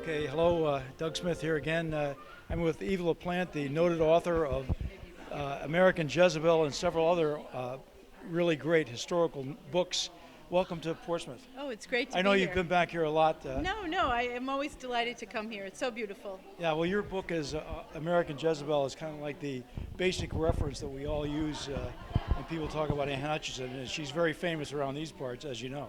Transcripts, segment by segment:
Okay, hello, Doug Smith here again. I'm with Eve LaPlant, the noted author of American Jezebel and several other really great historical books. Welcome to Portsmouth. Oh, it's great to be I know here. you've been back here a lot. No, I am always delighted to come here. It's so beautiful. Yeah, well, your book is American Jezebel is kind of like the basic reference that we all use when people talk about Anne Hutchinson, and she's very famous around these parts, as you know.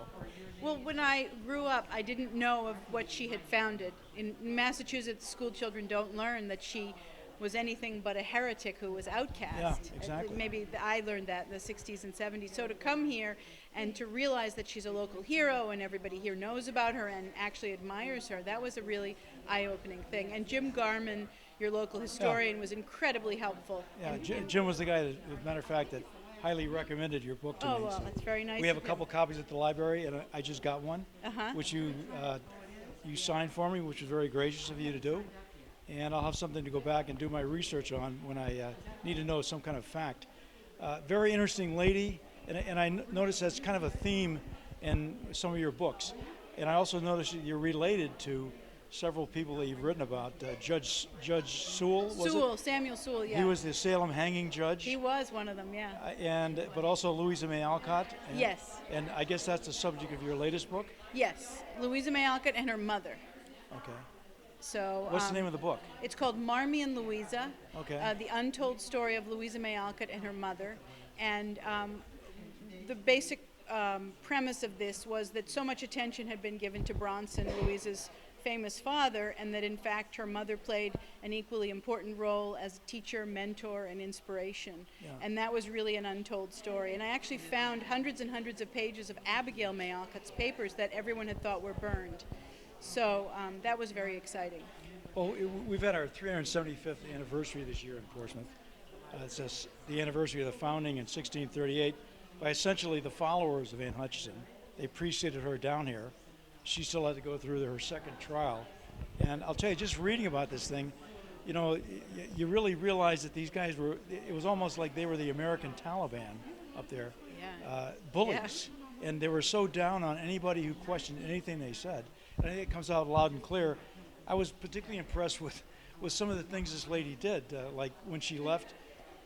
Well, when I grew up, I didn't know of what she had founded. In Massachusetts, school children don't learn that she was anything but a heretic who was outcast. Yeah, exactly. Maybe I learned that in the 60s and 70s. So to come here and to realize that she's a local hero and everybody here knows about her and actually admires her, that was a really eye-opening thing. And Jim Garman, your local historian, was incredibly helpful. Yeah, Jim was the guy, that, as a matter of fact, that highly recommended your book to me. Oh, well, that's very nice. We have a couple copies at the library, and I just got one, which you signed for me, which was very gracious of you to do. And I'll have something to go back and do my research on when I need to know some kind of fact. Very interesting lady, and I noticed that's kind of a theme in some of your books. And I also noticed that you're related to several people that you've written about. Judge Sewell, was it? Samuel Sewell, yeah. He was the Salem hanging judge. He was one of them, yeah. But also Louisa May Alcott. Yes. And I guess that's the subject of your latest book? Yes, Louisa May Alcott and her mother. Okay. So what's the name of the book? It's called Marmee and Louisa. Okay. The untold story of Louisa May Alcott and her mother. And the basic premise of this was that so much attention had been given to Bronson, Louisa's famous father, and that in fact her mother played an equally important role as a teacher, mentor, and inspiration. Yeah. And that was really an untold story. And I actually found hundreds and hundreds of pages of Abigail May Alcott's papers that everyone had thought were burned. So that was very exciting. Well, we've had our 375th anniversary this year in Portsmouth. It's the anniversary of the founding in 1638 by essentially the followers of Anne Hutchinson. They preceded her down here. She still had to go through her second trial. And I'll tell you, just reading about this thing, you know, you really realize that these guys were, it was almost like they were the American Taliban up there. Yeah. Bullies. Yeah. And they were so down on anybody who questioned anything they said. And I think it comes out loud and clear. I was particularly impressed with some of the things this lady did. Like when she left,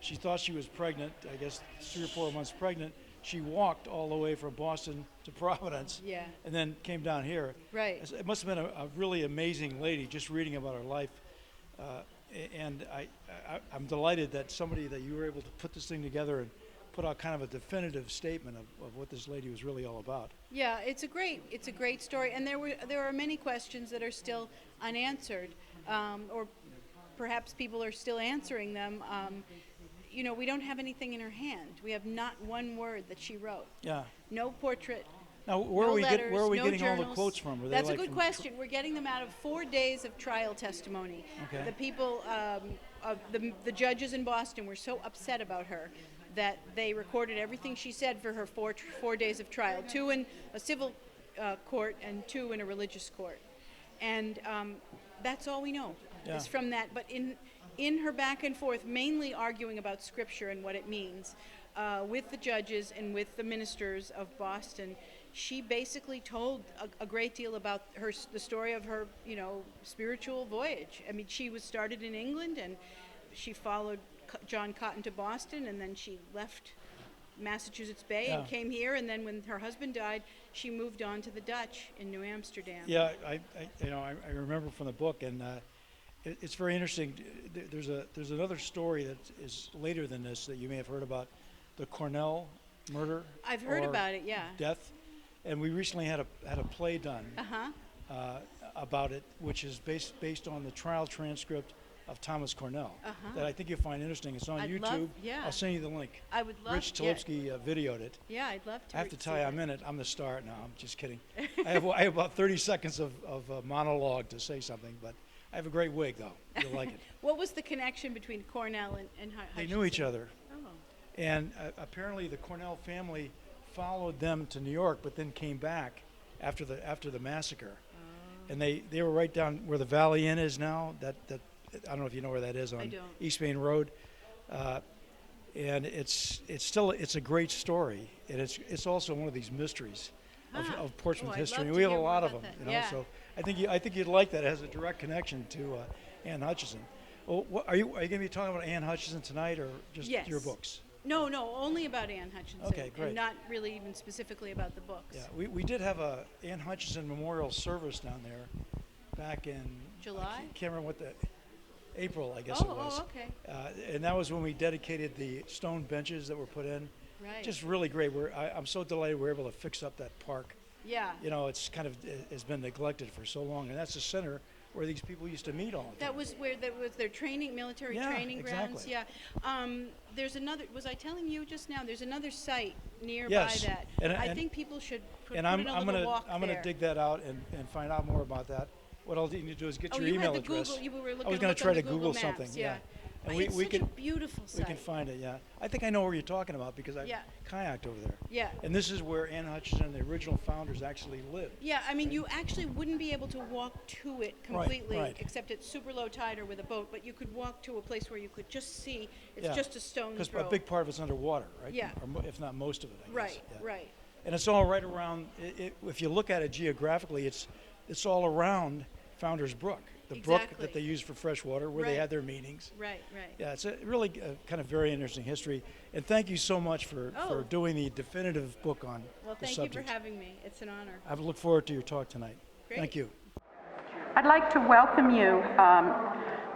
she thought she was pregnant, I guess 3 or 4 months pregnant. She walked all the way from Boston to Providence, and then came down here. Right. It must have been a really amazing lady, just reading about her life. And I'm delighted that somebody that you were able to put this thing together and put out kind of a definitive statement of what this lady was really all about. Yeah, it's a great story, and there are many questions that are still unanswered, or perhaps people are still answering them. You know, we don't have anything in her hand. We have not one word that she wrote. Yeah. No portrait. Now, where no are we letters, where are we no getting journals. all the quotes from? Were they That's like a good question. We're getting them out of 4 days of trial testimony. Okay. The people, the judges in Boston were so upset about her that they recorded everything she said for her 4 days of trial, 2 in a civil court and 2 in a religious court. And that's all we know is from that. But in her back and forth, mainly arguing about Scripture and what it means, with the judges and with the ministers of Boston, she basically told a great deal about the story of her, spiritual voyage. I mean, she was started in England, and she followed John Cotton to Boston, and then she left Massachusetts Bay and came here, and then when her husband died, she moved on to the Dutch in New Amsterdam. Yeah, I remember from the book, and it's very interesting. There's another story that is later than this that you may have heard about, the Cornell murder. I've heard about it, yeah. Death, and we recently had a play done about it, which is based on the trial transcript of Thomas Cornell that I think you'll find interesting. It's on YouTube. I'll send you the link. I would love. Rich Talipsky videoed it. Yeah, I'd love to. I have to tell you, I'm in it. I'm the star. No, I'm just kidding. I have about 30 seconds of monologue to say something, but I have a great wig, though. You'll like it. What was the connection between Cornell and Hutchinson? They knew each other. Oh. And apparently the Cornell family followed them to New York, but then came back after the massacre. Oh. And they were right down where the Valley Inn is now. That I don't know if you know where that is on East Main Road. And it's a great story, and it's also one of these mysteries. of Portsmouth Oh, I'd history. love And to we have a hear more lot of about them, that. you know. Yeah. So I think you'd like that. It has a direct connection to Anne Hutchinson. Well, are you going to be talking about Anne Hutchinson tonight, or just Yes. your books? No, only about Anne Hutchinson. Okay, great. And not really even specifically about the books. Yeah, we did have a Anne Hutchinson memorial service down there back in July? Can't remember what the April, I guess it was. Oh, okay. And that was when we dedicated the stone benches that were put in. Right. Just really great. I'm so delighted we're able to fix up that park. Yeah. You know, it's kind of has been neglected for so long, and that's the center where these people used to meet all the time. That was their training, military Yeah, training grounds. exactly. Yeah. There's another. Was I telling you just now? There's another site nearby Yes. that And I think people should put And in a little walk I'm there. gonna dig that out and find out more about that. What I'll need to do is get Oh, your you email had the address. Google. You were looking I was to gonna look try on to the Google Maps, something. Yeah. And It's we such can a beautiful site. we can find it. Yeah, I think I know where you're talking about because I Yeah. kayaked over there. Yeah. And this is where Anne Hutchinson and the original founders actually lived. Yeah, I mean, you actually wouldn't be able to walk to it completely, right. except it's super low tide or with a boat, but you could walk to a place where you could just see, it's Yeah. just a stone's Because throw. a big part of it's underwater, right? Yeah. Or if not most of it, I guess. Right, Yeah. right. And it's all right around. If you look at it geographically, it's all around Founders Brook, the brook Exactly. that they use for fresh water, where they Right. had their meetings. Right, right. Yeah, it's a really kind of very interesting history. And thank you so much for Oh. doing the definitive book on Well, the thank you subject. for having me. It's an honor. I look forward to your talk tonight. Great. Thank you. I'd like to welcome you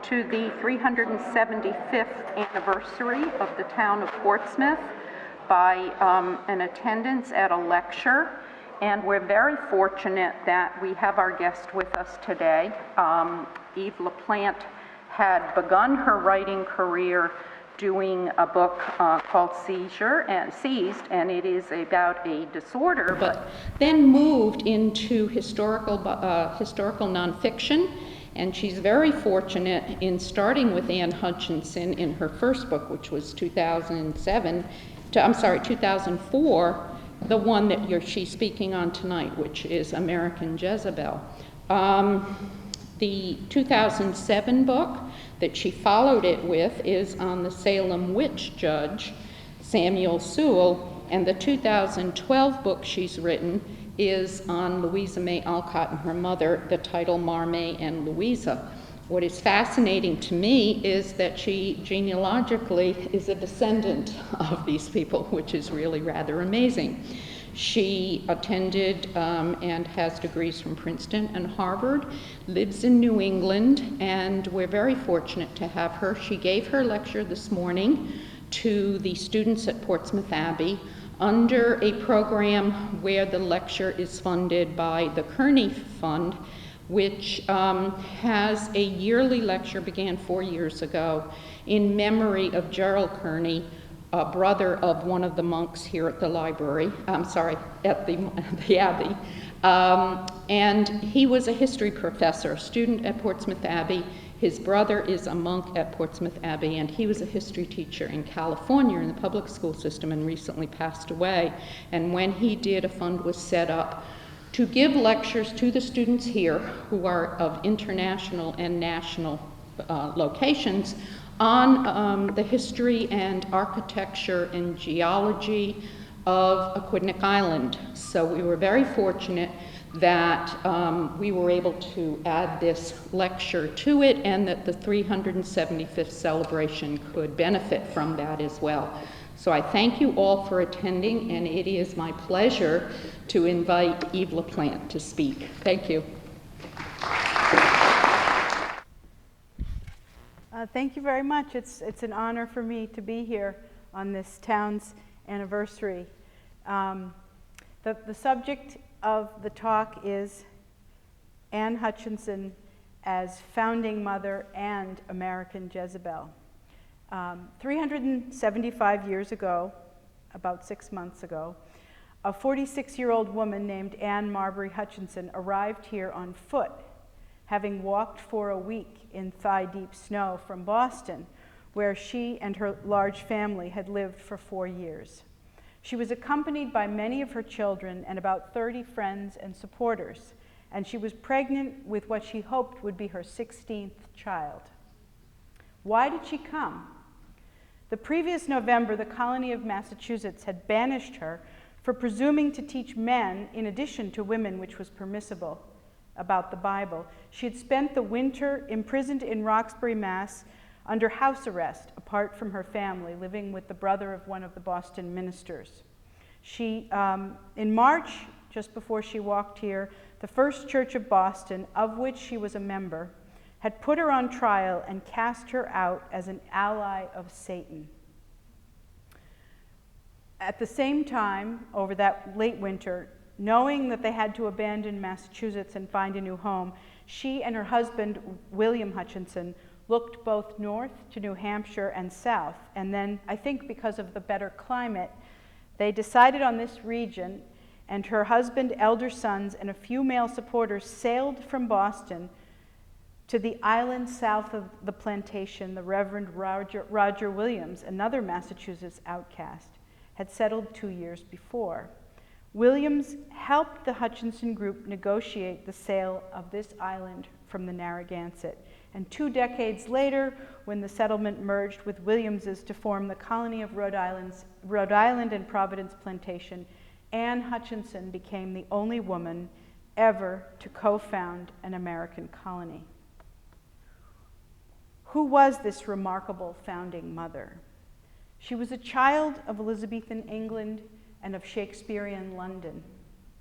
to the 375th anniversary of the town of Portsmouth by an attendance at a lecture. And we're very fortunate that we have our guest with us today. Eve LaPlant had begun her writing career doing a book called Seized, and it is about a disorder, but then moved into historical nonfiction. And she's very fortunate in starting with Anne Hutchinson in her first book, which was 2004, the one that she's speaking on tonight, which is American Jezebel. The 2007 book that she followed it with is on the Salem witch judge, Samuel Sewall, and the 2012 book she's written is on Louisa May Alcott and her mother, the title Marmee and Louisa. What is fascinating to me is that she genealogically is a descendant of these people, which is really rather amazing. She attended and has degrees from Princeton and Harvard, lives in New England, and we're very fortunate to have her. She gave her lecture this morning to the students at Portsmouth Abbey under a program where the lecture is funded by the Kearney Fund, which has a yearly lecture, began 4 years ago, in memory of Gerald Kearney, a brother of one of the monks here at the library, at the Abbey. And he was a history professor, student at Portsmouth Abbey. His brother is a monk at Portsmouth Abbey, and he was a history teacher in California in the public school system and recently passed away. And when he did, a fund was set up to give lectures to the students here who are of international and national locations on the history and architecture and geology of Aquidneck Island. So we were very fortunate that we were able to add this lecture to it and that the 375th celebration could benefit from that as well. So I thank you all for attending, and it is my pleasure to invite Eve LaPlant to speak. Thank you. Thank you very much. It's an honor for me to be here on this town's anniversary. The subject of the talk is Anne Hutchinson as founding mother and American Jezebel. 375 years ago, about 6 months ago, a 46-year-old woman named Anne Marbury Hutchinson arrived here on foot, having walked for a week in thigh-deep snow from Boston, where she and her large family had lived for 4 years. She was accompanied by many of her children and about 30 friends and supporters, and she was pregnant with what she hoped would be her 16th child. Why did she come? The previous November, the colony of Massachusetts had banished her for presuming to teach men, in addition to women, which was permissible, about the Bible. She had spent the winter imprisoned in Roxbury, Mass, under house arrest, apart from her family, living with the brother of one of the Boston ministers. She, in March, just before she walked here, the First Church of Boston, of which she was a member, had put her on trial and cast her out as an ally of Satan. At the same time, over that late winter, knowing that they had to abandon Massachusetts and find a new home, she and her husband, William Hutchinson, looked both north to New Hampshire and south. And then, I think because of the better climate, they decided on this region, and her husband, elder sons, and a few male supporters sailed from Boston to the island south of the plantation. The Reverend Roger Williams, another Massachusetts outcast, had settled 2 years before. Williams helped the Hutchinson group negotiate the sale of this island from the Narragansett. And 2 decades later, when the settlement merged with Williams's to form the colony of Rhode Island and Providence Plantation, Anne Hutchinson became the only woman ever to co-found an American colony. Who was this remarkable founding mother? She was a child of Elizabethan England and of Shakespearean London,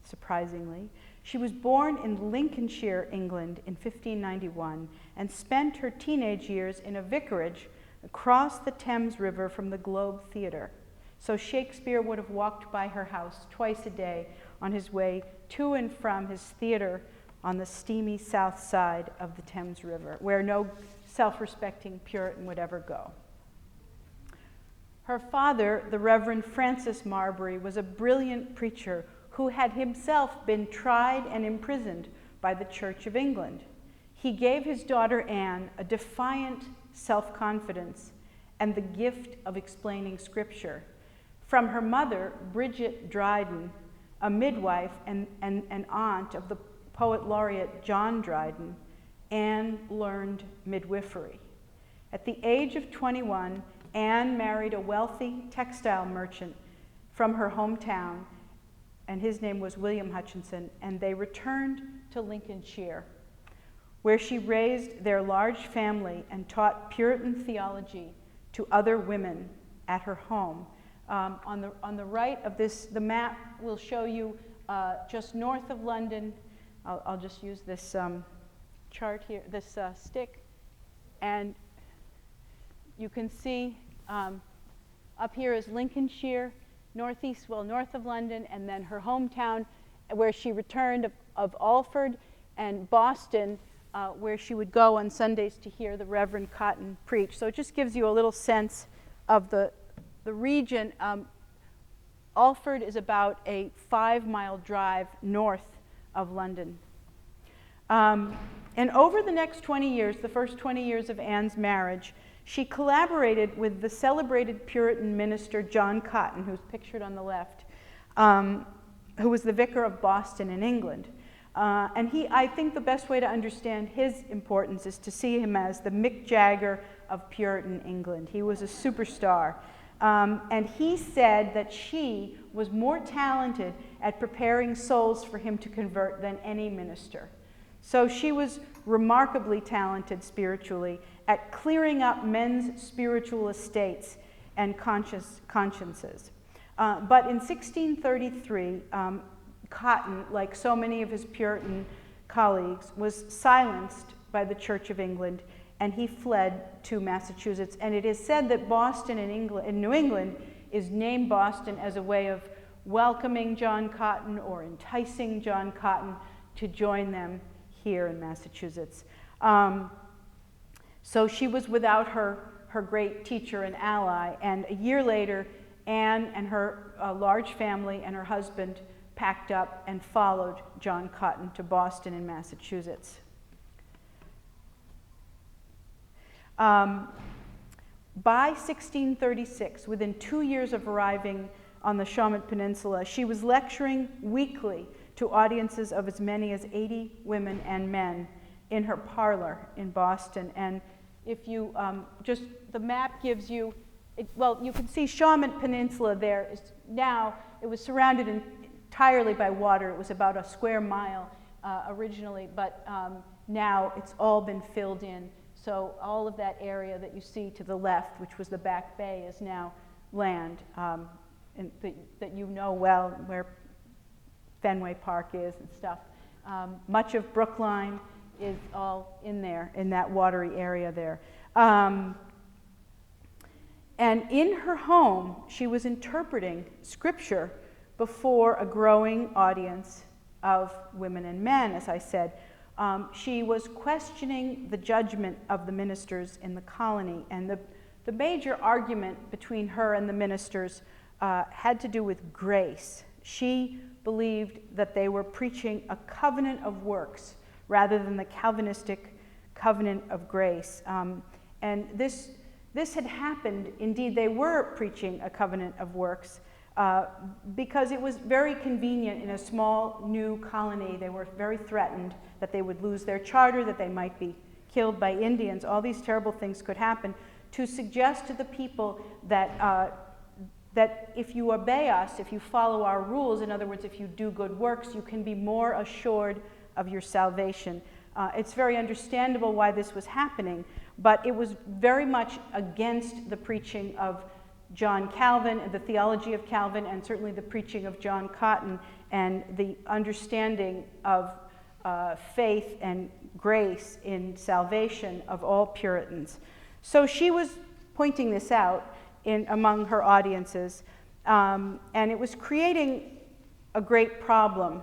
surprisingly. She was born in Lincolnshire, England in 1591 and spent her teenage years in a vicarage across the Thames River from the Globe Theatre. So Shakespeare would have walked by her house twice a day on his way to and from his theatre on the steamy south side of the Thames River, where no self-respecting Puritan would ever go. Her father, the Reverend Francis Marbury, was a brilliant preacher who had himself been tried and imprisoned by the Church of England. He gave his daughter Anne a defiant self-confidence and the gift of explaining Scripture. From her mother, Bridget Dryden, a midwife and an aunt of the poet laureate John Dryden, Anne learned midwifery. At the age of 21, Anne married a wealthy textile merchant from her hometown, and his name was William Hutchinson, and they returned to Lincolnshire, where she raised their large family and taught Puritan theology to other women at her home. On the right of this, the map will show you just north of London. I'll just use this chart here, this stick, and you can see up here is Lincolnshire, north of London, and then her hometown, where she returned of Alford, and Boston, where she would go on Sundays to hear the Reverend Cotton preach. So it just gives you a little sense of the region. Alford is about a 5-mile drive north of London. And over the next 20 years, the first 20 years of Anne's marriage, she collaborated with the celebrated Puritan minister John Cotton, who's pictured on the left, who was the vicar of Boston in England. And I think the best way to understand his importance is to see him as the Mick Jagger of Puritan England. He was a superstar. And he said that she was more talented at preparing souls for him to convert than any minister. So she was remarkably talented spiritually at clearing up men's spiritual estates and consciences. But in 1633, Cotton, like so many of his Puritan colleagues, was silenced by the Church of England, and he fled to Massachusetts. And it is said that Boston in New England is named Boston as a way of welcoming John Cotton or enticing John Cotton to join them here in Massachusetts. So she was without her great teacher and ally, and a year later, Anne and her large family and her husband packed up and followed John Cotton to Boston in Massachusetts. By 1636, within 2 years of arriving on the Shawmut Peninsula, she was lecturing weekly to audiences of as many as 80 women and men in her parlor in Boston. And if you, the map gives you Well, you can see Shawmut Peninsula there is now, it was surrounded entirely by water. It was about a square mile originally, but now it's all been filled in. So all of that area that you see to the left, which was the Back Bay, is now land that you know well, where Fenway Park is and stuff. Much of Brookline is all in there, in that watery area there. And in her home, she was interpreting scripture before a growing audience of women and men, as I said. She was questioning the judgment of the ministers in the colony, and the major argument between her and the ministers had to do with grace. She believed that they were preaching a covenant of works rather than the Calvinistic covenant of grace. And this had happened. Indeed, they were preaching a covenant of works because it was very convenient in a small new colony. They were very threatened that they would lose their charter, that they might be killed by Indians. All these terrible things could happen. To suggest to the people that that if you obey us, if you follow our rules, in other words, if you do good works, you can be more assured of your salvation. It's very understandable why this was happening, but it was very much against the preaching of John Calvin, the theology of Calvin, and certainly the preaching of John Cotton, and the understanding of faith and grace in salvation of all Puritans. So she was pointing this out among her audiences, and it was creating a great problem.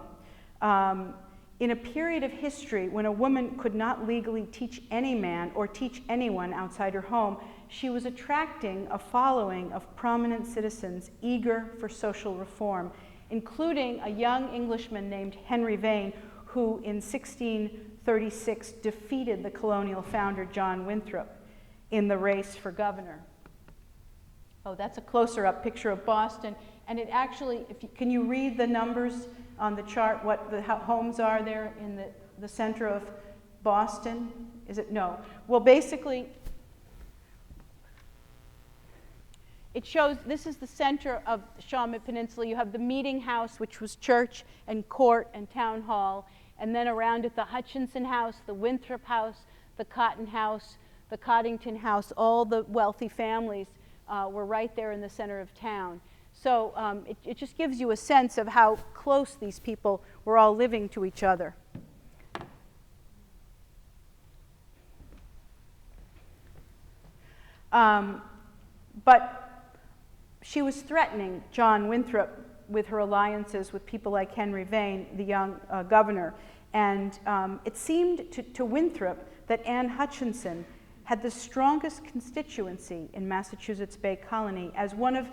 In a period of history when a woman could not legally teach any man or teach anyone outside her home, she was attracting a following of prominent citizens eager for social reform, including a young Englishman named Henry Vane, who in 1636 defeated the colonial founder John Winthrop in the race for governor. Oh, that's a closer-up picture of Boston. And it actually, can you read the numbers on the chart, what the homes are there in the center of Boston? Is it? No. Well, basically, it shows, this is the center of the Shawmut Peninsula. You have the Meeting House, which was church and court and town hall. And then around it, the Hutchinson House, the Winthrop House, the Cotton House, the Coddington House, all the wealthy families were right there in the center of town. So it just gives you a sense of how close these people were all living to each other. But she was threatening John Winthrop with her alliances with people like Henry Vane, the young governor. And it seemed to Winthrop that Anne Hutchinson had the strongest constituency in Massachusetts Bay Colony. As one of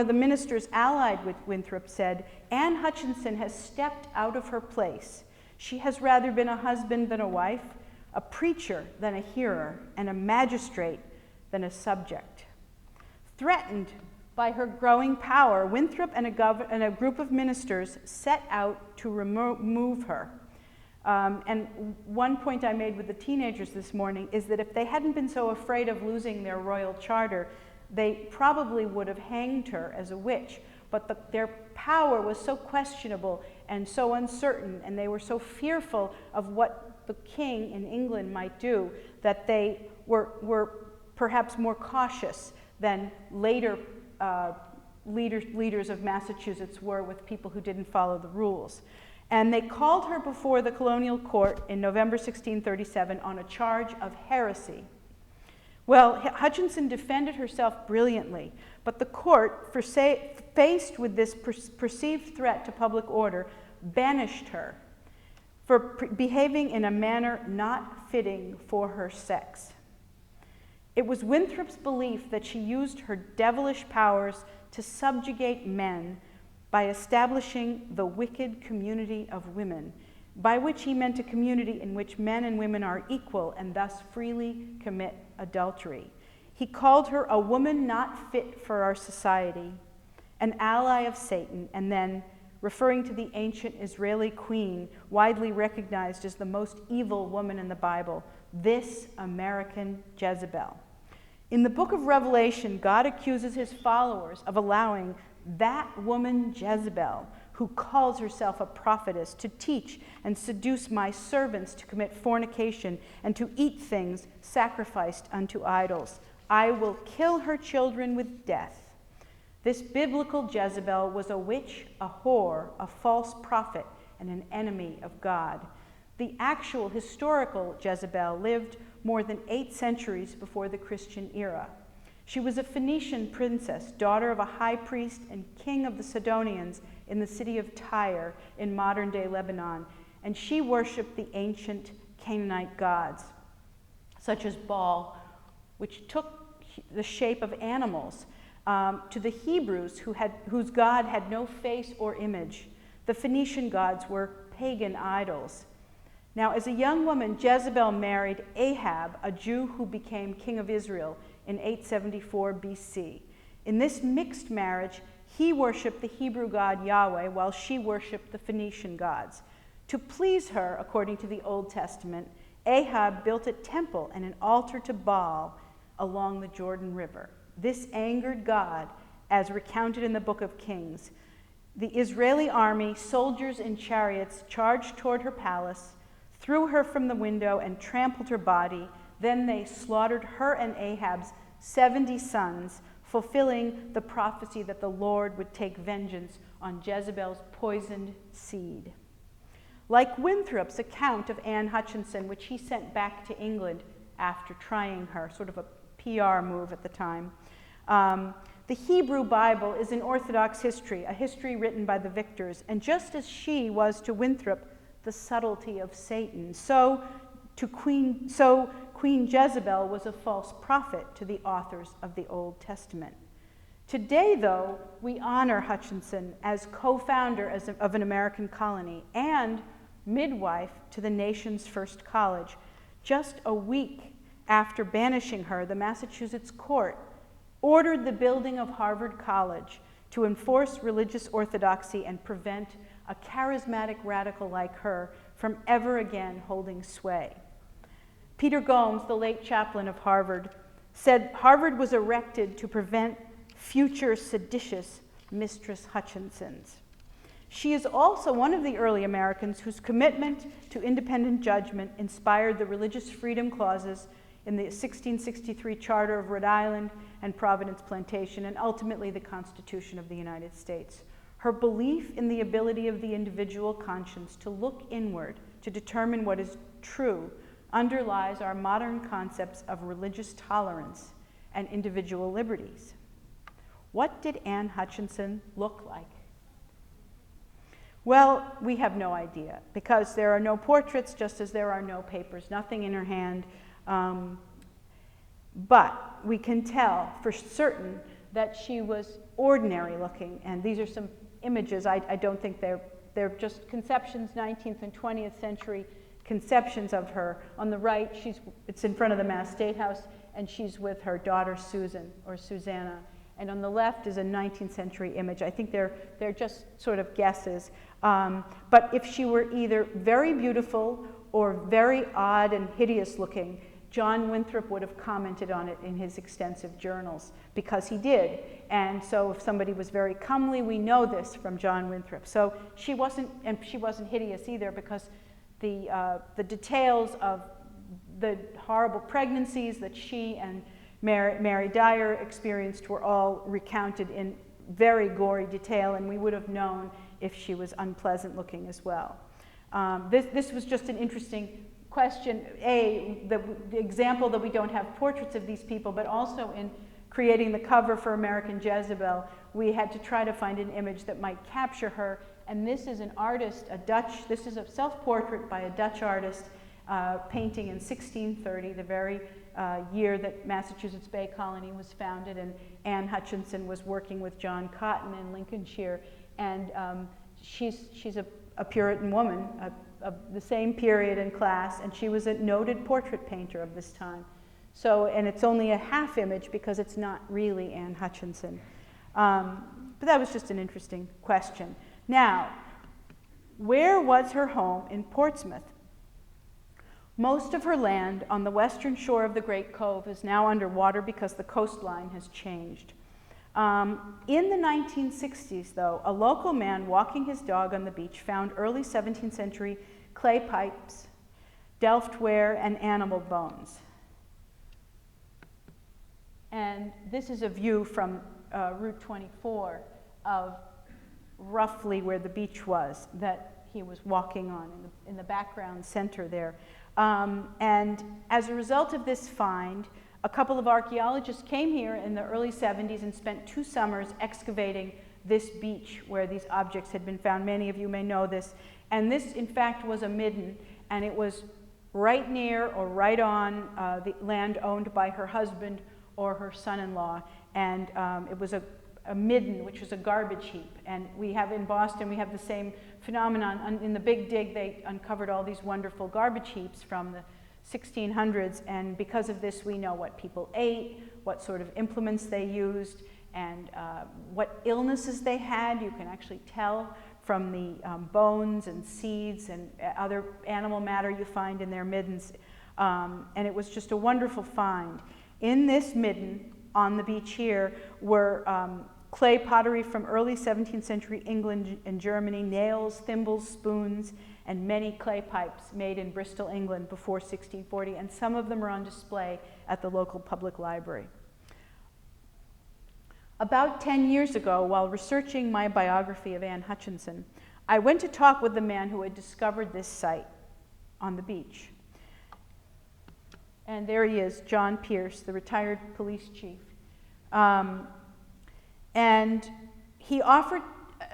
the ministers allied with Winthrop said, Anne Hutchinson has stepped out of her place. She has rather been a husband than a wife, a preacher than a hearer, and a magistrate than a subject. Threatened by her growing power, Winthrop and a group of ministers set out to remove her. And one point I made with the teenagers this morning is that if they hadn't been so afraid of losing their royal charter, they probably would have hanged her as a witch. But their power was so questionable and so uncertain, and they were so fearful of what the king in England might do, that they were perhaps more cautious than later leaders of Massachusetts were with people who didn't follow the rules. And they called her before the colonial court in November 1637 on a charge of heresy. Well, Hutchinson defended herself brilliantly, but the court, faced with this perceived threat to public order, banished her for behaving in a manner not fitting for her sex. It was Winthrop's belief that she used her devilish powers to subjugate men by establishing the wicked community of women, by which he meant a community in which men and women are equal and thus freely commit adultery. He called her a woman not fit for our society, an ally of Satan, and then, referring to the ancient Israeli queen, widely recognized as the most evil woman in the Bible, this American Jezebel. In the book of Revelation, God accuses his followers of allowing that woman Jezebel, who calls herself a prophetess, to teach and seduce my servants to commit fornication and to eat things sacrificed unto idols. I will kill her children with death. This biblical Jezebel was a witch, a whore, a false prophet, and an enemy of God. The actual historical Jezebel lived more than 8 centuries before the Christian era. She was a Phoenician princess, daughter of a high priest and king of the Sidonians in the city of Tyre in modern-day Lebanon, and she worshipped the ancient Canaanite gods, such as Baal, which took the shape of animals. To the Hebrews, whose God had no face or image, the Phoenician gods were pagan idols. Now, as a young woman, Jezebel married Ahab, a Jew who became king of Israel in 874 BC. In this mixed marriage, he worshipped the Hebrew god Yahweh, while she worshipped the Phoenician gods. To please her, according to the Old Testament, Ahab built a temple and an altar to Baal along the Jordan River. This angered God, as recounted in the book of Kings. The Israeli army, soldiers in chariots, charged toward her palace, threw her from the window, and trampled her body. Then they slaughtered her and Ahab's 70 sons, fulfilling the prophecy that the Lord would take vengeance on Jezebel's poisoned seed. Like Winthrop's account of Anne Hutchinson, which he sent back to England after trying her, sort of a PR move at the time. The Hebrew Bible is an Orthodox history, a history written by the victors, and just as she was to Winthrop the subtlety of Satan, so Queen Jezebel was a false prophet to the authors of the Old Testament. Today, though, we honor Hutchinson as co-founder of an American colony and midwife to the nation's first college. Just a week after banishing her, the Massachusetts court ordered the building of Harvard College to enforce religious orthodoxy and prevent a charismatic radical like her from ever again holding sway. Peter Gomes, the late chaplain of Harvard, said Harvard was erected to prevent future seditious Mistress Hutchinsons. She is also one of the early Americans whose commitment to independent judgment inspired the religious freedom clauses in the 1663 Charter of Rhode Island and Providence Plantation, and ultimately the Constitution of the United States. Her belief in the ability of the individual conscience to look inward to determine what is true underlies our modern concepts of religious tolerance and individual liberties. What did Anne Hutchinson look like? Well, we have no idea, because there are no portraits, just as there are no papers, nothing in her hand. But we can tell for certain that she was ordinary looking, and these are some images. I don't think they're just conceptions, 19th and 20th century conceptions of her. On the right, it's in front of the Mass State House, and she's with her daughter Susan, or Susanna. And on the left is a 19th century image. I think they're just sort of guesses. But if she were either very beautiful or very odd and hideous looking, John Winthrop would have commented on it in his extensive journals, because he did. And so if somebody was very comely, we know this from John Winthrop. So she wasn't hideous either, because the details of the horrible pregnancies that she and Mary Dyer experienced were all recounted in very gory detail, and we would have known if she was unpleasant looking as well. This was just an interesting question, the example that we don't have portraits of these people, but also in creating the cover for American Jezebel, we had to try to find an image that might capture her. And this is an artist, this is a self-portrait by a Dutch artist, painting in 1630, the very year that Massachusetts Bay Colony was founded, and Anne Hutchinson was working with John Cotton in Lincolnshire. And she's a Puritan woman of the same period and class, and she was a noted portrait painter of this time. So, and it's only a half image because it's not really Anne Hutchinson. But that was just an interesting question. Now, where was her home in Portsmouth? Most of her land on the western shore of the Great Cove is now underwater because the coastline has changed. In the 1960s, though, a local man walking his dog on the beach found early 17th century clay pipes, delft ware, and animal bones. And this is a view from Route 24 of roughly where the beach was that he was walking on in the background center there. And as a result of this find, a couple of archaeologists came here in the early 70s and spent 2 summers excavating this beach where these objects had been found. Many of you may know this. And this, in fact, was a midden, and it was right near or right on the land owned by her husband or her son-in-law. And it was a midden, which was a garbage heap. And we have in Boston, we have the same phenomenon. In the Big Dig, they uncovered all these wonderful garbage heaps from the 1600s, and because of this, we know what people ate, what sort of implements they used, and what illnesses they had. You can actually tell from the bones and seeds and other animal matter you find in their middens. And it was just a wonderful find. In this midden on the beach here were clay pottery from early 17th century England and Germany, nails, thimbles, spoons, and many clay pipes made in Bristol, England before 1640, and some of them are on display at the local public library. About 10 years ago, while researching my biography of Anne Hutchinson, I went to talk with the man who had discovered this site on the beach. And there he is, John Pierce, the retired police chief. And he offered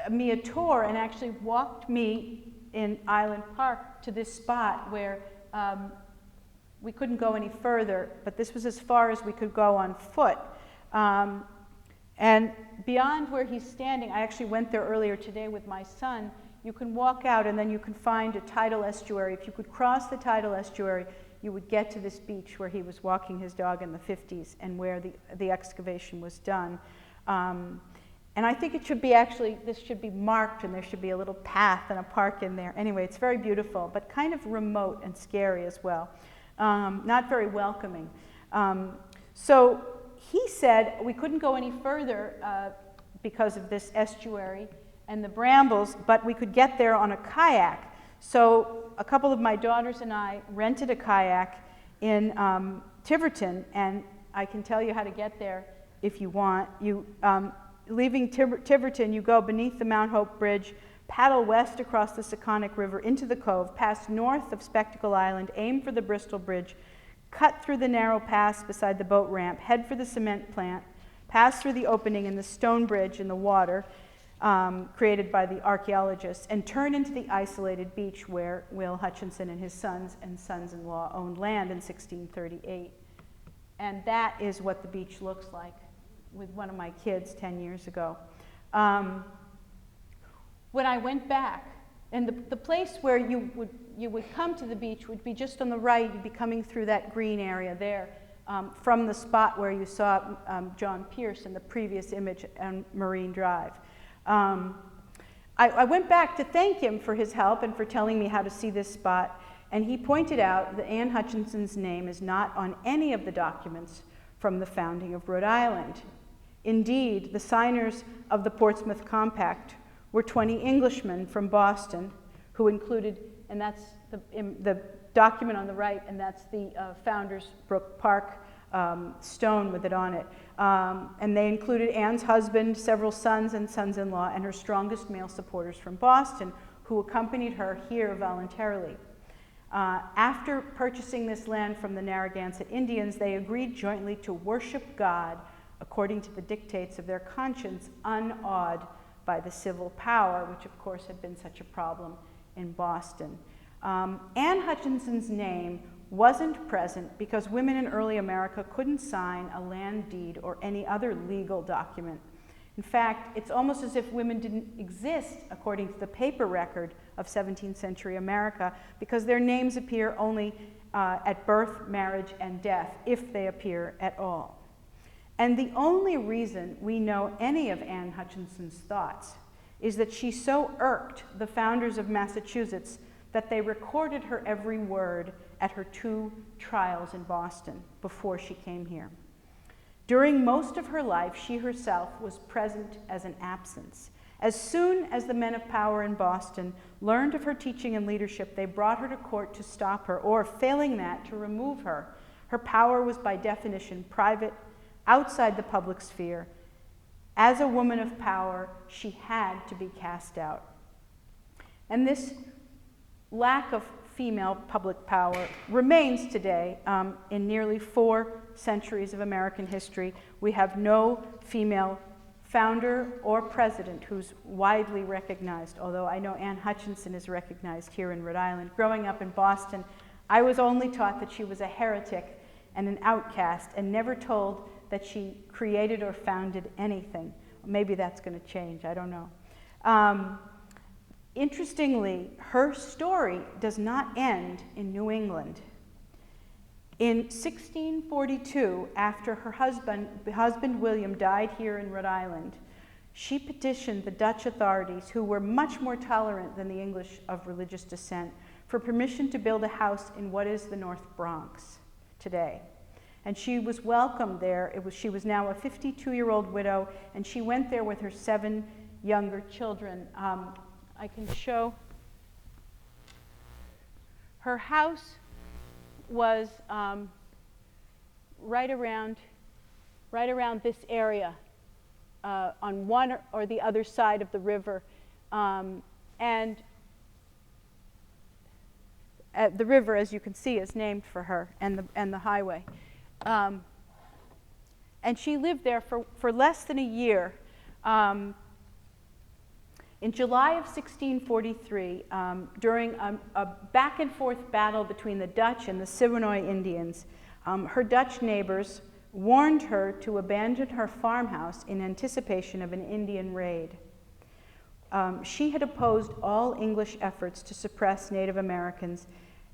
me a tour and actually walked me in Island Park to this spot where we couldn't go any further, but this was as far as we could go on foot. And beyond where he's standing, I actually went there earlier today with my son. You can walk out and then you can find a tidal estuary. If you could cross the tidal estuary, you would get to this beach where he was walking his dog in the 50s and where the excavation was done. And I think it should be actually, this should be marked and there should be a little path and a park in there. Anyway, it's very beautiful, but kind of remote and scary as well. Not very welcoming. So he said we couldn't go any further because of this estuary and the brambles, but we could get there on a kayak. So a couple of my daughters and I rented a kayak in Tiverton, and I can tell you how to get there if you want. Leaving Tiverton, you go beneath the Mount Hope Bridge, paddle west across the Seconic River into the cove, pass north of Spectacle Island, aim for the Bristol Bridge, cut through the narrow pass beside the boat ramp, head for the cement plant, pass through the opening in the stone bridge in the water created by the archaeologists, and turn into the isolated beach where Will Hutchinson and his sons and sons-in-law owned land in 1638. And that is what the beach looks like with one of my kids 10 years ago. When I went back, and the place where you would come to the beach would be just on the right. You'd be coming through that green area there from the spot where you saw John Pierce in the previous image on Marine Drive. I went back to thank him for his help and for telling me how to see this spot, and he pointed out that Anne Hutchinson's name is not on any of the documents from the founding of Rhode Island. Indeed, the signers of the Portsmouth Compact were 20 Englishmen from Boston who included, and that's the document on the right, and that's the Founders Brook Park stone with it on it. And they included Anne's husband, several sons and sons-in-law, and her strongest male supporters from Boston who accompanied her here voluntarily. After purchasing this land from the Narragansett Indians, they agreed jointly to worship God according to the dictates of their conscience, unawed by the civil power, which of course had been such a problem in Boston. Anne Hutchinson's name wasn't present because women in early America couldn't sign a land deed or any other legal document. In fact, it's almost as if women didn't exist according to the paper record of 17th century America, because their names appear only at birth, marriage, and death, if they appear at all. And the only reason we know any of Anne Hutchinson's thoughts is that she so irked the founders of Massachusetts that they recorded her every word at her 2 trials in Boston before she came here. During most of her life, she herself was present as an absence. As soon as the men of power in Boston learned of her teaching and leadership, they brought her to court to stop her, or failing that, to remove her. Her power was by definition private, outside the public sphere. As a woman of power, she had to be cast out. And this lack of female public power remains today. In nearly 4 centuries of American history, we have no female founder or president who's widely recognized, although I know Anne Hutchinson is recognized here in Rhode Island. Growing up in Boston, I was only taught that she was a heretic and an outcast, and never told that she created or founded anything. Maybe that's going to change, I don't know. Interestingly, her story does not end in New England. In 1642, after her husband William died here in Rhode Island, she petitioned the Dutch authorities, who were much more tolerant than the English of religious descent, for permission to build a house in what is the North Bronx today. And she was welcomed there. She was now a 52-year-old widow, and she went there with her 7 younger children. I can show. Her house was right around this area, on one or the other side of the river, and the river, as you can see, is named for her, and the highway. And she lived there for less than a year. In July of 1643, during a back-and-forth battle between the Dutch and the Siwanoy Indians, her Dutch neighbors warned her to abandon her farmhouse in anticipation of an Indian raid. She had opposed all English efforts to suppress Native Americans,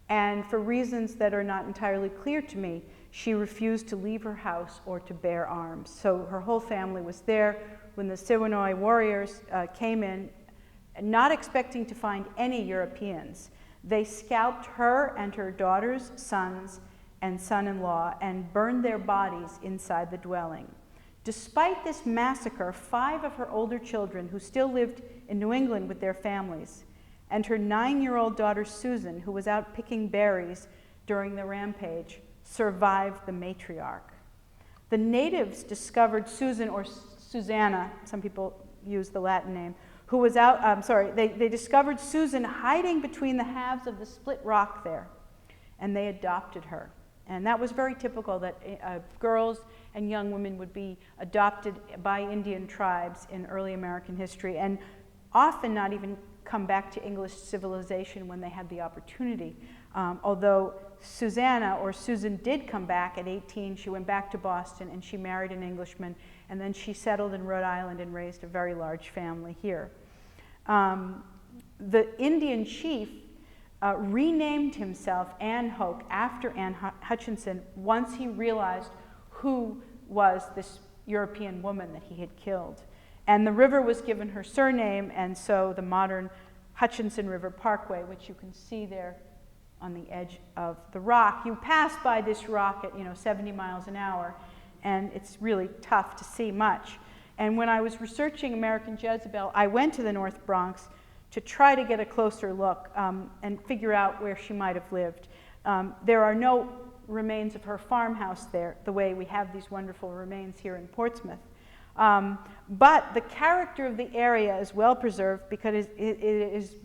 and for reasons that are not entirely clear to me, she refused to leave her house or to bear arms. So her whole family was there when the Siwanoy warriors came in, not expecting to find any Europeans. They scalped her and her daughters, sons, and son-in-law and burned their bodies inside the dwelling. Despite this massacre, 5 of her older children, who still lived in New England with their families, and her 9-year-old daughter Susan, who was out picking berries during the rampage, survived the matriarch. The natives discovered Susan, or Susanna, some people use the Latin name, who was out, they discovered Susan hiding between the halves of the split rock there, and they adopted her. And that was very typical, that girls and young women would be adopted by Indian tribes in early American history, and often not even come back to English civilization when they had the opportunity. Although Susanna, or Susan, did come back at 18, she went back to Boston and she married an Englishman, and then she settled in Rhode Island and raised a very large family here. The Indian chief renamed himself Anhoke after Anne Hutchinson once he realized who was this European woman that he had killed. And the river was given her surname, and so the modern Hutchinson River Parkway, which you can see there on the edge of the rock. You pass by this rock at 70 miles an hour, and it's really tough to see much. And when I was researching American Jezebel, I went to the North Bronx to try to get a closer look and figure out where she might have lived. There are no remains of her farmhouse there, the way we have these wonderful remains here in Portsmouth. But the character of the area is well preserved because it is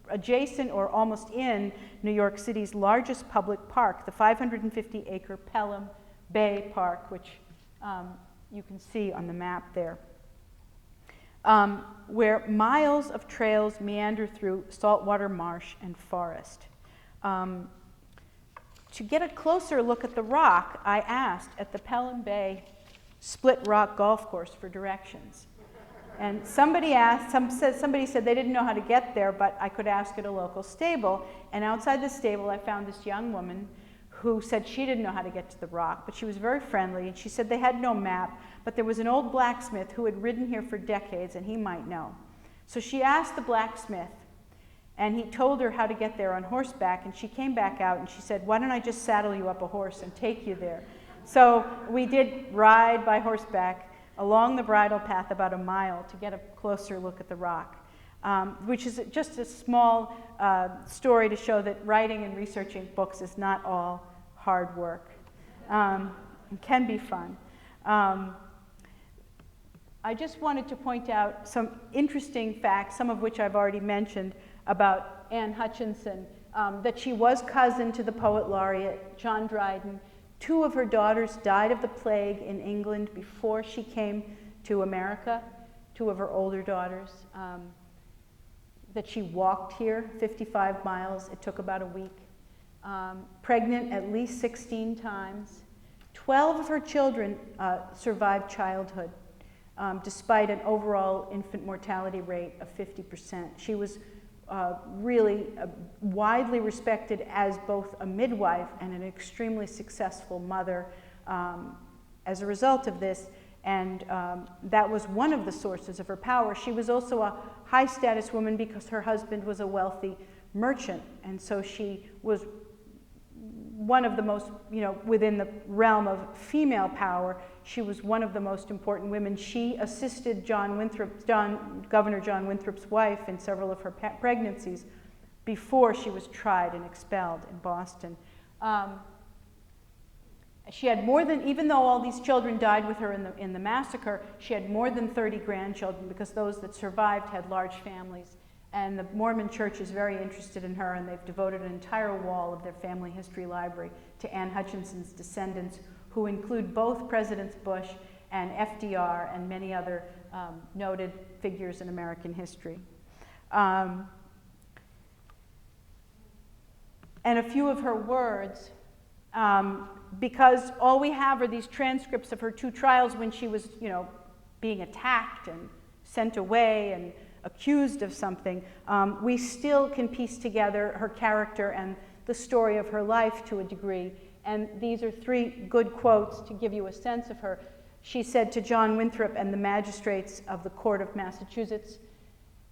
adjacent or almost in New York City's largest public park, the 550-acre Pelham Bay Park, which you can see on the map there, where miles of trails meander through saltwater marsh and forest. To get a closer look at the rock, I asked at the Pelham Bay Split Rock Golf Course for directions. And somebody said they didn't know how to get there, but I could ask at a local stable. And outside the stable, I found this young woman who said she didn't know how to get to the rock, but she was very friendly, and she said they had no map, but there was an old blacksmith who had ridden here for decades, and he might know. So she asked the blacksmith, And he told her how to get there on horseback, and she came back out and she said, "Why don't I just saddle you up a horse and take you there?" So we did ride by horseback along the bridle path about a mile to get a closer look at the rock, which is just a small story to show that writing and researching books is not all hard work. It can be fun. I just wanted to point out some interesting facts, some of which I've already mentioned, about Anne Hutchinson, that she was cousin to the poet laureate John Dryden. 2 of her daughters died of the plague in England before she came to America, 2 of her older daughters, that she walked here 55 miles. It took about a week. Pregnant at least 16 times. 12 of her children survived childhood, despite an overall infant mortality rate of 50%. She was really widely respected as both a midwife and an extremely successful mother as a result of this, and that was one of the sources of her power. She was also a high-status woman because her husband was a wealthy merchant, and so she was one of the most, within the realm of female power, she was one of the most important women. She assisted Governor John Winthrop's wife in several of her pregnancies before she was tried and expelled in Boston. She had more than, even though all these children died with her in the massacre, she had more than 30 grandchildren because those that survived had large families. And the Mormon Church is very interested in her, and they've devoted an entire wall of their family history library to Anne Hutchinson's descendants, who include both Presidents Bush and FDR and many other noted figures in American history. And a few of her words, because all we have are these transcripts of her 2 trials when she was, being attacked and sent away and accused of something, we still can piece together her character and the story of her life to a degree. And these are 3 good quotes to give you a sense of her. She said to John Winthrop and the magistrates of the Court of Massachusetts,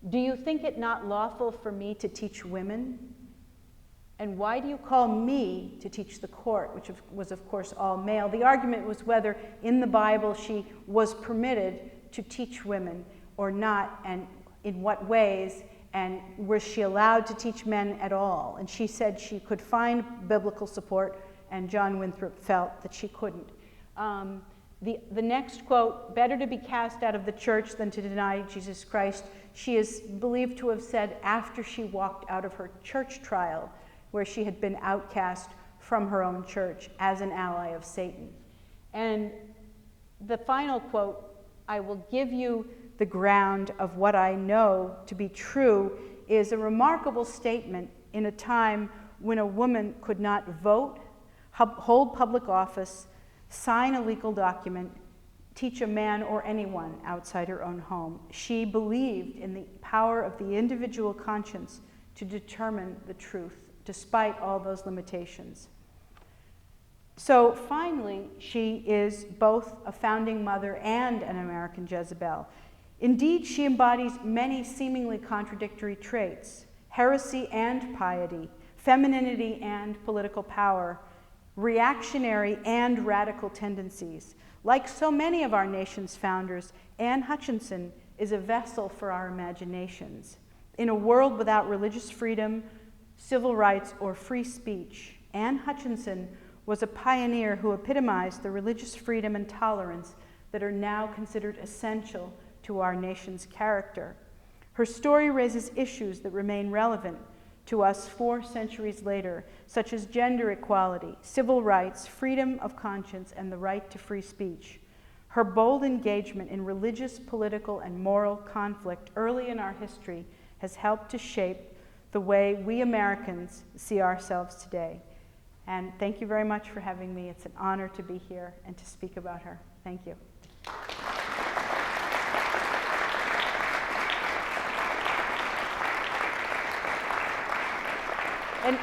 "Do you think it not lawful for me to teach women? And why do you call me to teach the court?" Which was, of course, all male. The argument was whether in the Bible she was permitted to teach women or not, and in what ways, and was she allowed to teach men at all? And she said she could find biblical support, and John Winthrop felt that she couldn't. The next quote, "Better to be cast out of the church than to deny Jesus Christ," she is believed to have said after she walked out of her church trial, where she had been outcast from her own church as an ally of Satan. And the final quote, "I will give you the ground of what I know to be true," is a remarkable statement in a time when a woman could not vote, hold public office, sign a legal document, teach a man or anyone outside her own home. She believed in the power of the individual conscience to determine the truth, despite all those limitations. So finally, she is both a founding mother and an American Jezebel. Indeed, she embodies many seemingly contradictory traits: heresy and piety, femininity and political power, reactionary and radical tendencies. Like so many of our nation's founders, Anne Hutchinson is a vessel for our imaginations. In a world without religious freedom, civil rights, or free speech, Anne Hutchinson was a pioneer who epitomized the religious freedom and tolerance that are now considered essential to our nation's character. Her story raises issues that remain relevant to us 4 centuries later, such as gender equality, civil rights, freedom of conscience, and the right to free speech. Her bold engagement in religious, political, and moral conflict early in our history has helped to shape the way we Americans see ourselves today. And thank you very much for having me. It's an honor to be here and to speak about her. Thank you. And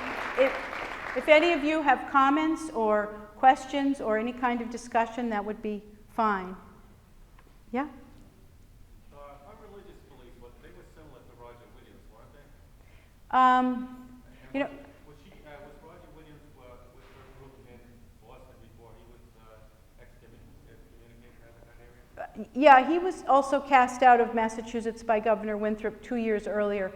if any of you have comments or questions or any kind of discussion, that would be fine. Yeah? My religious beliefs, they were similar to Roger Williams, weren't they? You know, Was Roger Williams with her group in Boston before he was excommunicated out of that area? yeah, he was also cast out of Massachusetts by Governor Winthrop 2 years earlier.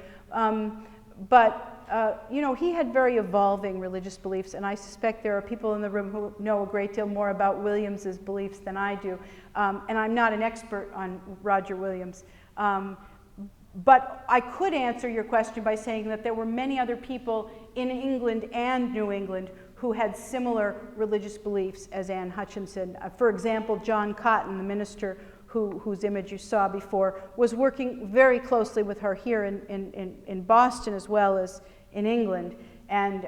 You know, he had very evolving religious beliefs, and I suspect there are people in the room who know a great deal more about Williams's beliefs than I do. And I'm not an expert on Roger Williams. But I could answer your question by saying that there were many other people in England and New England who had similar religious beliefs as Anne Hutchinson. For example, John Cotton, the minister whose image you saw before, was working very closely with her here in Boston as well as in England. And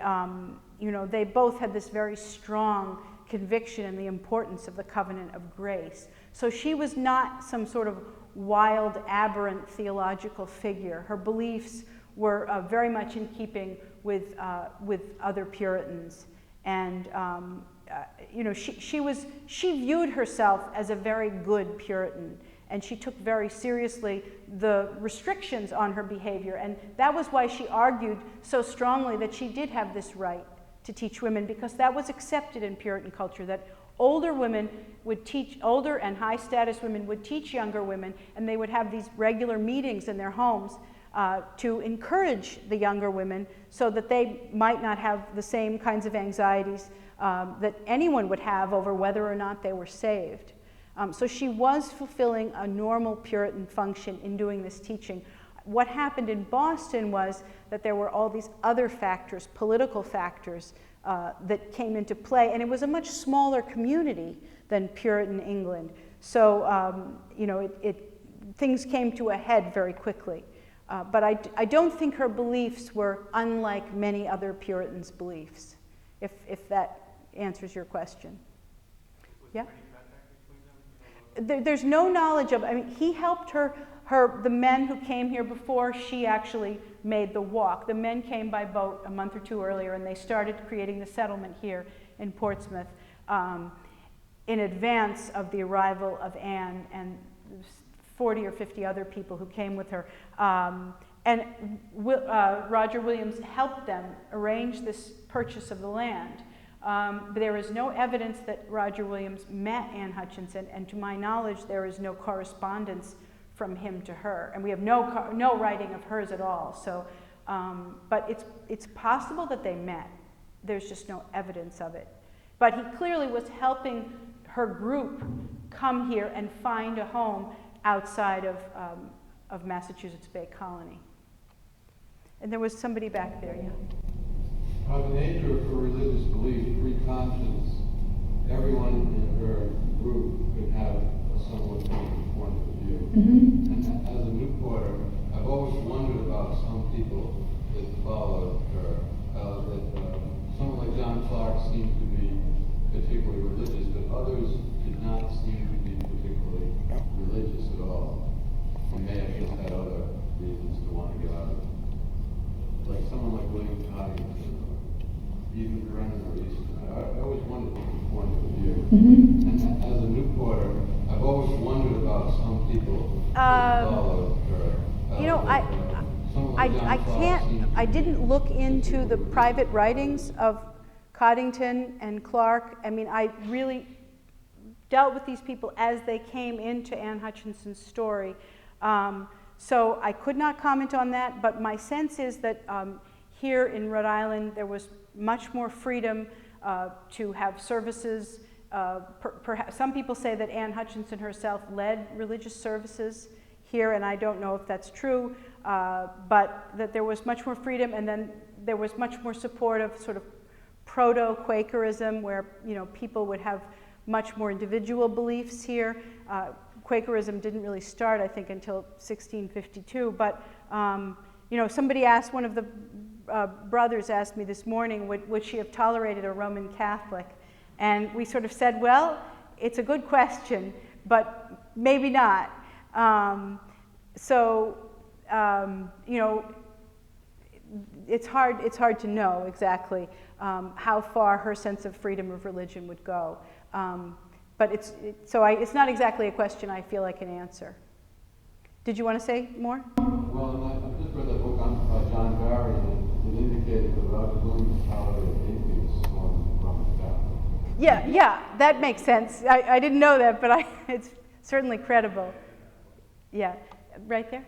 you know, they both had this very strong conviction in the importance of the covenant of grace. So she was not some sort of wild, aberrant theological figure. Her beliefs were very much in keeping with other Puritans. And you know, she viewed herself as a very good Puritan, and she took very seriously the restrictions on her behavior. And that was why she argued so strongly that she did have this right to teach women, because that was accepted in Puritan culture, that older women would teach, older and high status women would teach younger women, and they would have these regular meetings in their homes to encourage the younger women so that they might not have the same kinds of anxieties that anyone would have over whether or not they were saved. So she was fulfilling a normal Puritan function in doing this teaching. What happened in Boston was that there were all these other factors, political factors, that came into play, and it was a much smaller community than Puritan England. So, you know, things came to a head very quickly. But I don't think her beliefs were unlike many other Puritans' beliefs, if that answers your question. Yeah? There's no knowledge of, I mean, he helped the men who came here before she actually made the walk. The men came by boat a month or two earlier, and they started creating the settlement here in Portsmouth in advance of the arrival of Anne and 40 or 50 other people who came with her. Roger Williams helped them arrange this purchase of the land. But there is no evidence that Roger Williams met Anne Hutchinson, and to my knowledge, there is no correspondence from him to her, and we have no writing of hers at all. So, but it's possible that they met. There's just no evidence of it. But he clearly was helping her group come here and find a home outside of Massachusetts Bay Colony. And there was somebody back there, yeah. By the nature of her religious belief, free conscience, everyone in her group could have a somewhat different point of view. And as a Newporter, I've always wondered about some people that followed her. Someone like John Clark seemed to be particularly religious, but others did not seem to be particularly religious at all. They may have just had other reasons to want to get out of it. Like someone like William Hutchinson, or even Brennan or Easton. I always wondered what the point of view. And as a Newporter, I've always wondered about some people that followed her. You know, I didn't look into the private writings of Coddington and Clark. I mean, I really dealt with these people as they came into Anne Hutchinson's story. So I could not comment on that, but my sense is that here in Rhode Island there was much more freedom to have services. Perhaps some people say that Anne Hutchinson herself led religious services here, and I don't know if that's true, but that there was much more freedom, and then there was much more support of sort of proto-Quakerism, where, you know, people would have much more individual beliefs here. Quakerism didn't really start, I think, until 1652, but you know, somebody asked, one of the brothers asked me this morning, would she have tolerated a Roman Catholic? And we sort of said, well, it's a good question, but maybe not. You know, it's hard to know exactly how far her sense of freedom of religion would go. But it's not exactly a question I feel I can answer. Did you want to say more? Well, I just read that book by John Barry, indicated that without gloom, the power of atheists on the down. Yeah, that makes sense. I didn't know that, but it's certainly credible. Yeah, right there.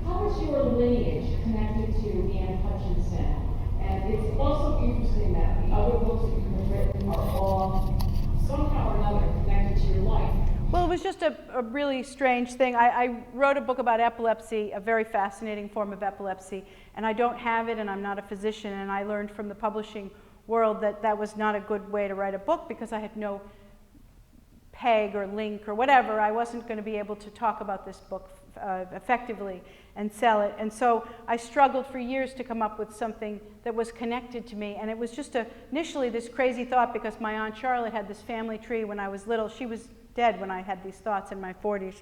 How is your lineage connected to Anne Hutchinson? And it's also interesting that the other books that you have written are all somehow or another connected to your life. Well, it was just a really strange thing. I wrote a book about epilepsy, a very fascinating form of epilepsy, and I don't have it, and I'm not a physician, and I learned from the publishing world that that was not a good way to write a book because I had no peg or link or whatever. I wasn't going to be able to talk about this book effectively and sell it. And so I struggled for years to come up with something that was connected to me. And it was just initially this crazy thought because my Aunt Charlotte had this family tree when I was little. She was dead when I had these thoughts in my 40s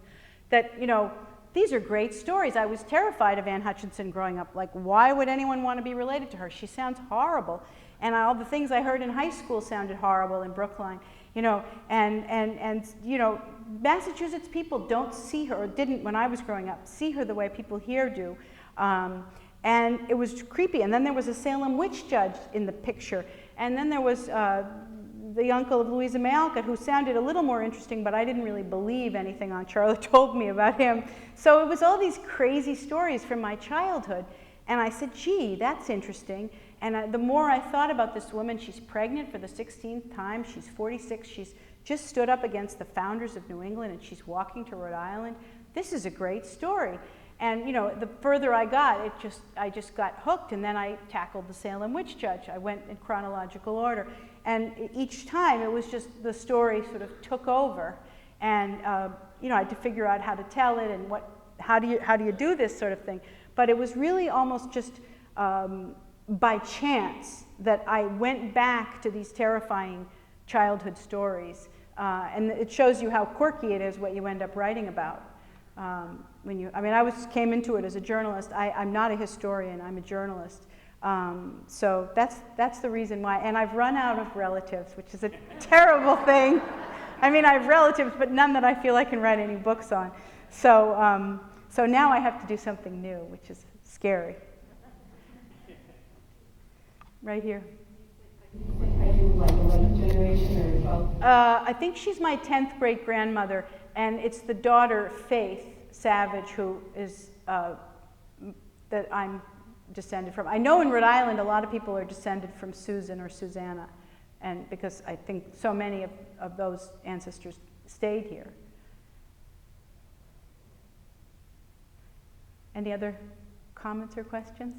that, you know, these are great stories. I was terrified of Anne Hutchinson growing up. Like, why would anyone want to be related to her? She sounds horrible. And all the things I heard in high school sounded horrible in Brookline. You know, and you know, Massachusetts people don't see her, or didn't when I was growing up, see her the way people here do. And it was creepy. And then there was a Salem witch judge in the picture. And then there was the uncle of Louisa May Alcott, who sounded a little more interesting, but I didn't really believe anything Aunt Charlotte told me about him. So it was all these crazy stories from my childhood. And I said, gee, that's interesting. And the more I thought about this woman, she's pregnant for the 16th time, she's 46, she's just stood up against the founders of New England, and she's walking to Rhode Island. This is a great story. And you know, the further I got, I just got hooked, and then I tackled the Salem witch judge. I went in chronological order. And each time it was just the story sort of took over. And you know, I had to figure out how to tell it and how do you do this sort of thing. But it was really almost just by chance that I went back to these terrifying childhood stories. And it shows you how quirky it is what you end up writing about. I came into it as a journalist. I'm not a historian, I'm a journalist. So that's the reason why. And I've run out of relatives, which is a terrible thing. I mean, I have relatives, but none that I feel I can write any books on. So, so now I have to do something new, which is scary. Right here. Are you like 11th generation or 12th? I think she's my 10th great grandmother, and it's the daughter, Faith Savage, who is that I'm descended from. I know in Rhode Island a lot of people are descended from Susan or Susanna, and because I think so many of those ancestors stayed here. Any other comments or questions?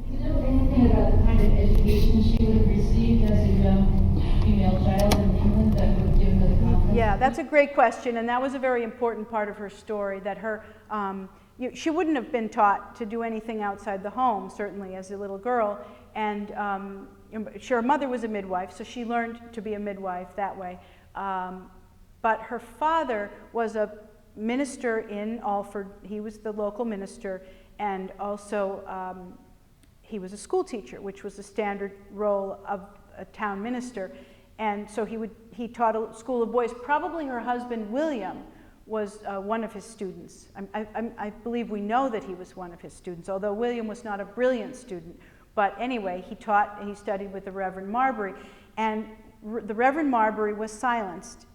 Do you know anything about the kind of education she would have received as a young female child in England that would have given her the confidence? Yeah, that's a great question, and that was a very important part of her story, that her, she wouldn't have been taught to do anything outside the home, certainly as a little girl, and her mother was a midwife, so she learned to be a midwife that way. But her father was a minister in Alford. He was the local minister, and also he was a school teacher, which was the standard role of a town minister. And so he taught a school of boys. Probably her husband, William, was one of his students. I believe we know that he was one of his students, although William was not a brilliant student. But anyway, he studied with the Reverend Marbury. And the Reverend Marbury was silenced.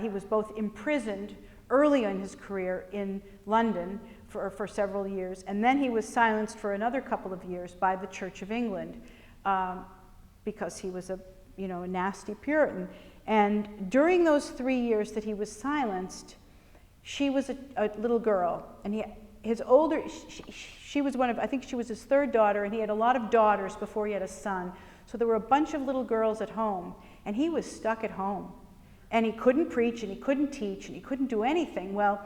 He was both imprisoned early in his career in London for several years, and then he was silenced for another couple of years by the Church of England because he was a nasty Puritan. And during those 3 years that he was silenced, she was a little girl, and she was I think she was his third daughter, and he had a lot of daughters before he had a son. So there were a bunch of little girls at home, and he was stuck at home. And he couldn't preach, and he couldn't teach, and he couldn't do anything. Well,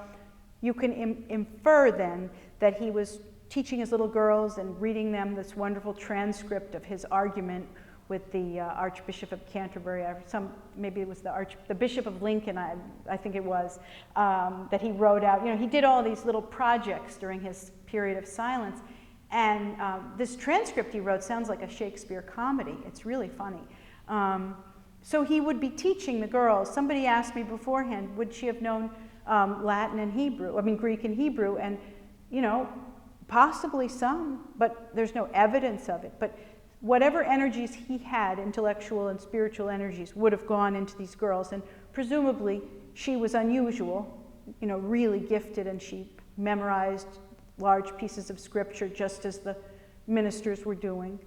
you can infer then that he was teaching his little girls and reading them this wonderful transcript of his argument with the Archbishop of Canterbury, maybe it was the Bishop of Lincoln, I think it was, that he wrote out. He did all these little projects during his period of silence. And this transcript he wrote sounds like a Shakespeare comedy. It's really funny. So he would be teaching the girls. Somebody asked me beforehand, would she have known Latin and Hebrew, Greek and Hebrew? And, Possibly some, but there's no evidence of it. But whatever energies he had, intellectual and spiritual energies, would have gone into these girls. And presumably she was unusual, really gifted, and she memorized large pieces of scripture just as the ministers were doing.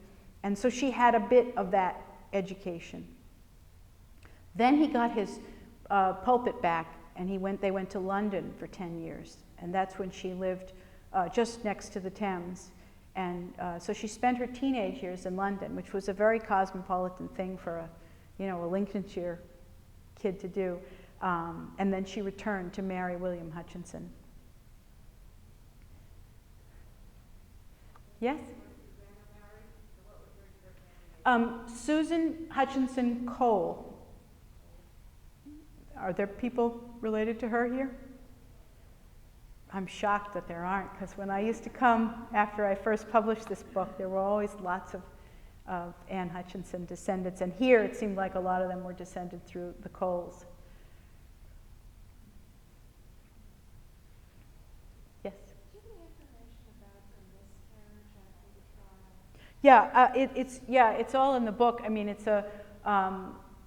And so she had a bit of that education. Then he got his pulpit back, and they went to London for 10 years. And that's when she lived just next to the Thames. And so she spent her teenage years in London, which was a very cosmopolitan thing for a Lincolnshire kid to do. And then she returned to marry William Hutchinson. Yes? Susan Hutchinson Cole. Are there people related to her here? I'm shocked that there aren't, because when I used to come after I first published this book, there were always lots of Anne Hutchinson descendants. And here it seemed like a lot of them were descended through the Coles. Yes? Do you have any information about the miscarriage after the trial? It's all in the book. I mean,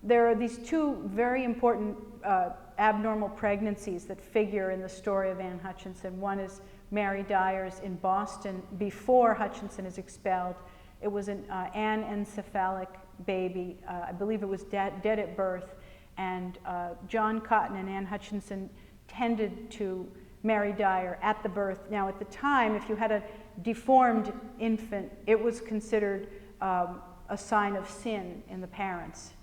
there are these two very important abnormal pregnancies that figure in the story of Anne Hutchinson. One is Mary Dyer's in Boston before Hutchinson is expelled. It was an anencephalic baby. I believe it was dead at birth. And John Cotton and Anne Hutchinson tended to Mary Dyer at the birth. Now, at the time, if you had a deformed infant, it was considered a sign of sin in the parents.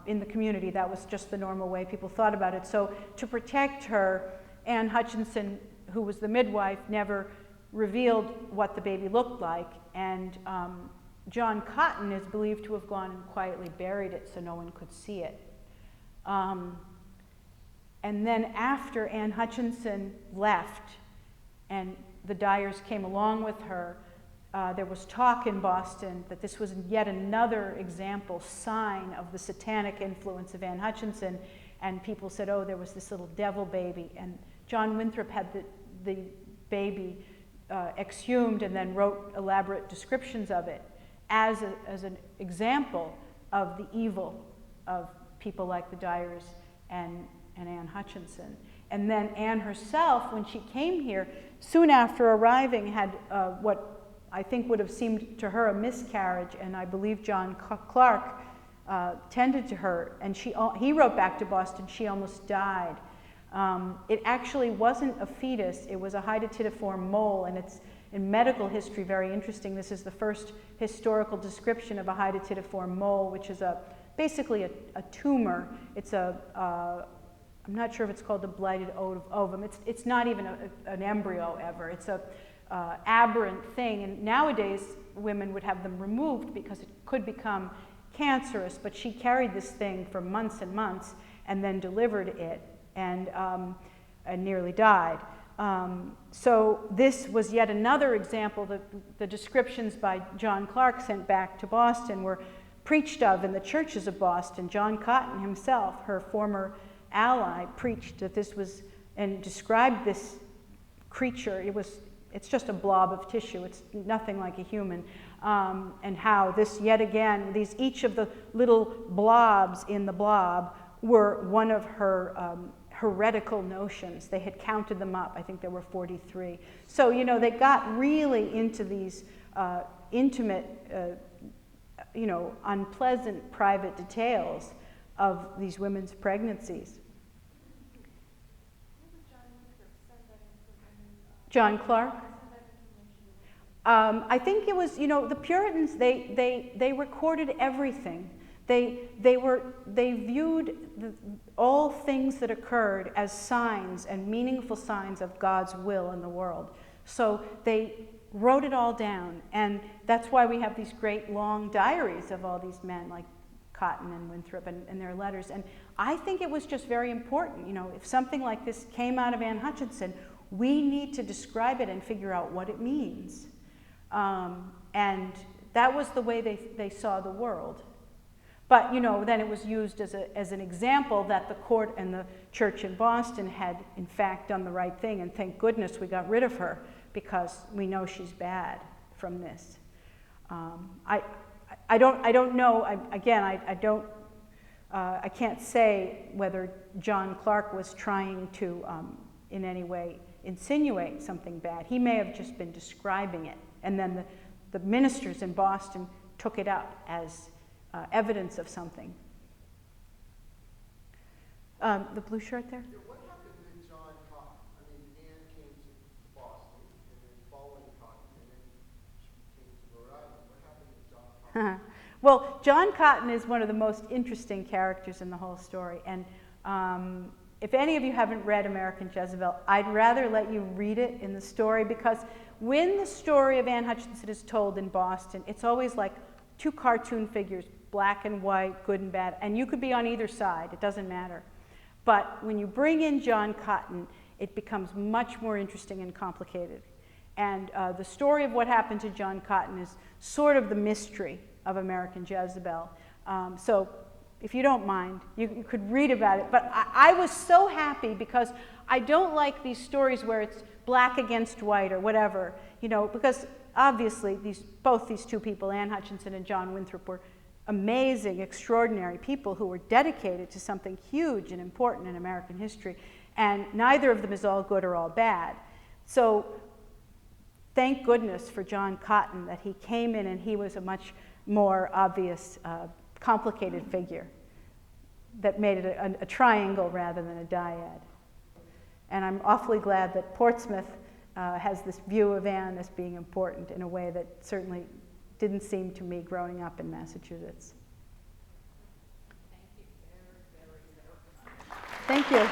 In the community, that was just the normal way people thought about it. So to protect her, Anne Hutchinson, who was the midwife, never revealed what the baby looked like. And John Cotton is believed to have gone and quietly buried it so no one could see it. And then after Anne Hutchinson left and the Dyers came along with her, there was talk in Boston that this was yet another example, sign of the satanic influence of Anne Hutchinson, and people said, oh, there was this little devil baby. And John Winthrop had the baby exhumed and then wrote elaborate descriptions of it as an example of the evil of people like the Dyers and Anne Hutchinson. And then Anne herself, when she came here, soon after arriving, had what I think would have seemed to her a miscarriage, and I believe John Clark tended to her, and he wrote back to Boston, she almost died. It actually wasn't a fetus, it was a hydatidiform mole, and it's in medical history very interesting. This is the first historical description of a hydatidiform mole, which is basically a tumor. It's I'm not sure if it's called the blighted ovum. It's not even an embryo ever. It's a aberrant thing, and nowadays women would have them removed because it could become cancerous, but she carried this thing for months and months and then delivered it and nearly died. So this was yet another example that the descriptions by John Clark sent back to Boston were preached of in the churches of Boston. John Cotton himself, her former ally, preached that this was, and described this creature. It's just a blob of tissue. It's nothing like a human. And how this, yet again, each of the little blobs in the blob were one of her heretical notions. They had counted them up. I think there were 43. So, they got really into these intimate, unpleasant private details of these women's pregnancies. John Clark? I think it was, the Puritans, they recorded everything. They viewed all things that occurred as signs and meaningful signs of God's will in the world. So they wrote it all down, and that's why we have these great long diaries of all these men, like Cotton and Winthrop and their letters. And I think it was just very important, if something like this came out of Anne Hutchinson, we need to describe it and figure out what it means. And that was the way they saw the world. But, then it was used as an example that the court and the church in Boston had, in fact, done the right thing, and thank goodness we got rid of her, because we know she's bad from this. I don't know. I can't say whether John Clark was trying to, in any way, insinuate something bad. He may have just been describing it, and then the ministers in Boston took it up as evidence of something. The blue shirt there? Yeah, what happened with John Cotton? I mean, Anne came to Boston, and then following Cotton, and then she came to Rhode Island. What happened with John Cotton? Well, John Cotton is one of the most interesting characters in the whole story. And if any of you haven't read American Jezebel, I'd rather let you read it in the story, because when the story of Anne Hutchinson is told in Boston, it's always like two cartoon figures, black and white, good and bad, and you could be on either side, it doesn't matter. But when you bring in John Cotton, it becomes much more interesting and complicated. And the story of what happened to John Cotton is sort of the mystery of American Jezebel. So if you don't mind, you could read about it. But I was so happy, because I don't like these stories where it's black against white or whatever, you know, because obviously both these two people, Anne Hutchinson and John Winthrop, were amazing, extraordinary people who were dedicated to something huge and important in American history. And neither of them is all good or all bad. So thank goodness for John Cotton that he came in and he was a much more obvious, complicated figure that made it a triangle rather than a dyad. And I'm awfully glad that Portsmouth has this view of Anne as being important in a way that certainly didn't seem to me growing up in Massachusetts. Thank you.